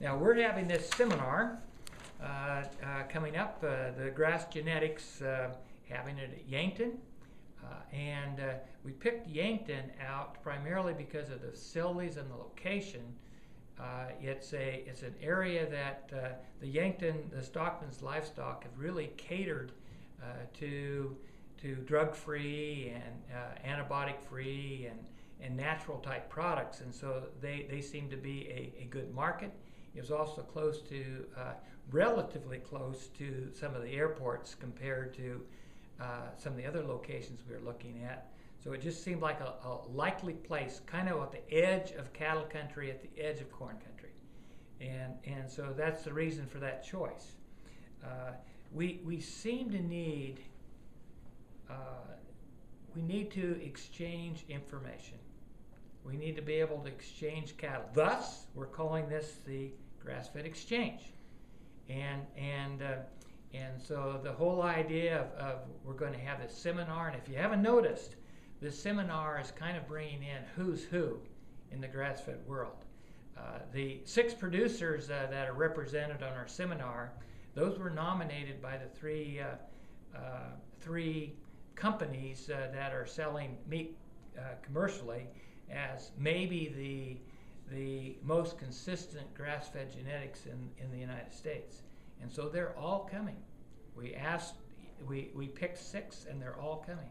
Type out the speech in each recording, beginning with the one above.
Now we're having this seminar coming up, the Grass Genetics having it at Yankton. And we picked Yankton out primarily because of the facilities and the location. It's an area that the Stockman's livestock have really catered to drug-free and antibiotic-free and natural type products, and so they seem to be a good market. It was also close to, relatively close to some of the airports compared to some of the other locations we were looking at. So it just seemed like a likely place, kind of at the edge of cattle country, at the edge of corn country. And so that's the reason for that choice. We seem to need, we need to exchange information. We need to be able to exchange cattle. Thus, we're calling this the Grass-Fed Exchange. And so the whole idea of we're going to have this seminar, and if you haven't noticed, this seminar is kind of bringing in who's who in the grass-fed world. The 6 producers that are represented on our seminar, those were nominated by the three companies that are selling meat commercially as maybe the most consistent grass-fed genetics in the United States. And so they're all coming. We picked 6 and they're all coming.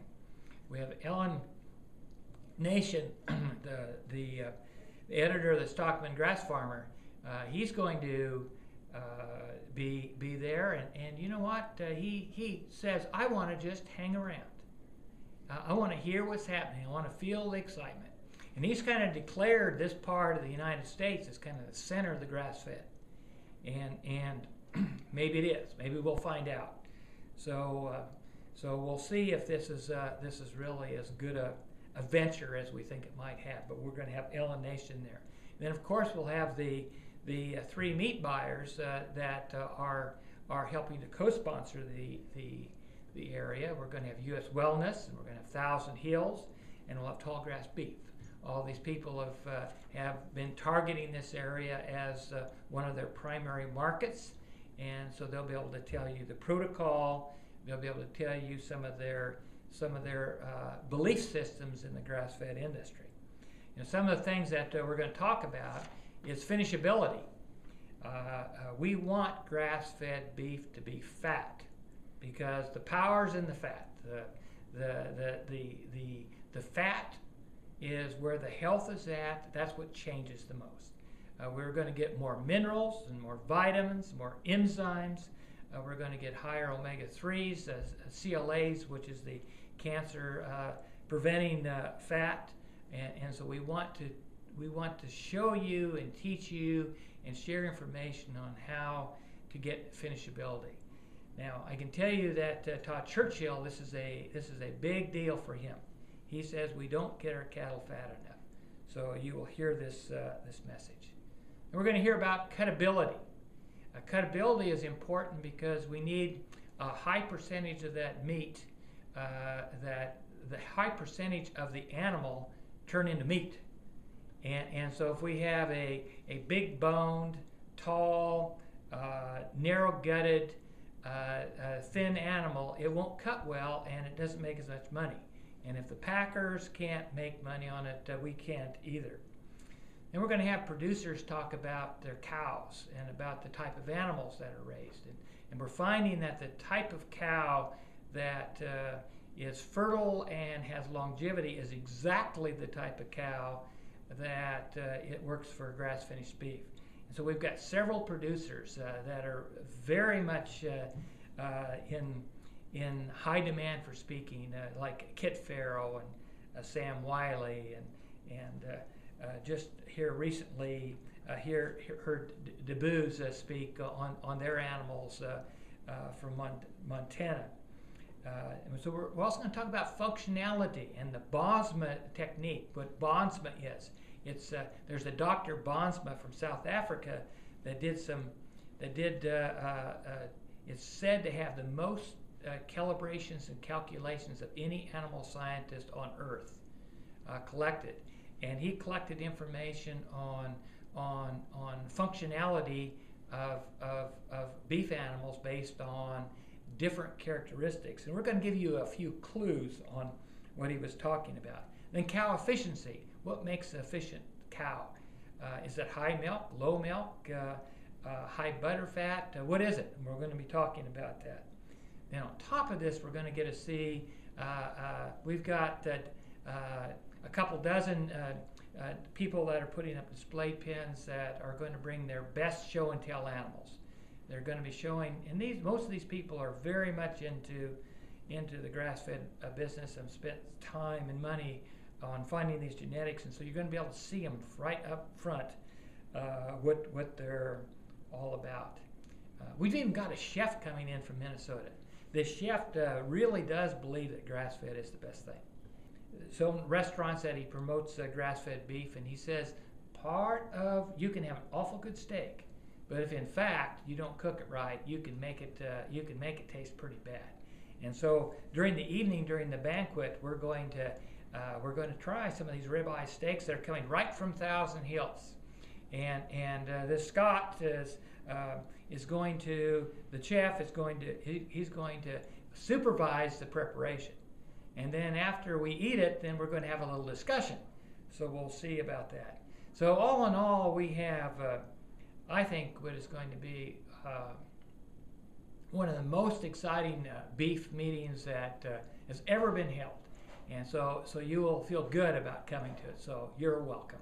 We have Ellen Nation, the editor of the Stockman Grass Farmer. He's going to be there, and you know what? He says, I want to just hang around. I want to hear what's happening. I want to feel the excitement. And he's kind of declared this part of the United States as kind of the center of the grass-fed. And maybe it is. Maybe we'll find out. So we'll see if this is really as good a venture as we think it might have. But we're going to have Ellen Nation there. And then of course we'll have the 3 meat buyers that are helping to co-sponsor the area. We're going to have U.S. Wellness, and we're going to have Thousand Hills, and we'll have Tallgrass Beef. All these people have been targeting this area as one of their primary markets, and so they'll be able to tell you the protocol. They'll be able to tell you some of their belief systems in the grass-fed industry. You know, some of the things that we're going to talk about is finishability. We want grass-fed beef to be fat because the power's in the fat. The fat is where the health is at. That's what changes the most. We're going to get more minerals and more vitamins, more enzymes. We're going to get higher omega-3s, CLAs, which is the cancer preventing fat. And so we want to show you and teach you and share information on how to get finishability. Now, I can tell you that Todd Churchill, this is a big deal for him. He says we don't get our cattle fat enough. So you will hear this message. And we're going to hear about cuttability. Cuttability is important because we need a high percentage of that meat, that the high percentage of the animal turn into meat. And so if we have a big boned, tall, narrow gutted, thin animal, it won't cut well and it doesn't make as much money. And if the packers can't make money on it, we can't either. Then we're going to have producers talk about their cows and about the type of animals that are raised. And we're finding that the type of cow that is fertile and has longevity is exactly the type of cow that it works for grass-finished beef. And so we've got several producers that are very much in high demand for speaking, like Kit Farrow and Sam Wiley, and just here recently heard DeBoo's speak on their animals from Montana. And so we're also going to talk about functionality and the Bonsma technique, what Bonsma is. There's a Dr. Bonsma from South Africa that it's said to have the most calibrations and calculations of any animal scientist on Earth collected. And he collected information on on functionality of beef animals based on different characteristics. And we're going to give you a few clues on what he was talking about. Then cow efficiency. What makes an efficient cow? Is it high milk, low milk, high butter fat? What is it? And we're going to be talking about that. Then on top of this, we're going to get to see, we've got a couple dozen people that are putting up display pens that are going to bring their best show and tell animals. They're going to be showing, and most of these people are very much into the grass-fed business and spent time and money on finding these genetics, and so you're going to be able to see them right up front what they're all about. We've even got a chef coming in from Minnesota. This chef really does believe that grass-fed is the best thing. So in restaurants that he promotes grass-fed beef, and he says you can have an awful good steak, but if in fact you don't cook it right, you can make it taste pretty bad. And so during the evening, during the banquet, we're going to try some of these ribeye steaks that are coming right from Thousand Hills, and this Scott is going to, the chef is going to, he's going to supervise the preparation. And then after we eat it, then we're going to have a little discussion. So we'll see about that. So all in all, we have, I think, what is going to be one of the most exciting beef meetings that has ever been held. And so you will feel good about coming to it. So you're welcome.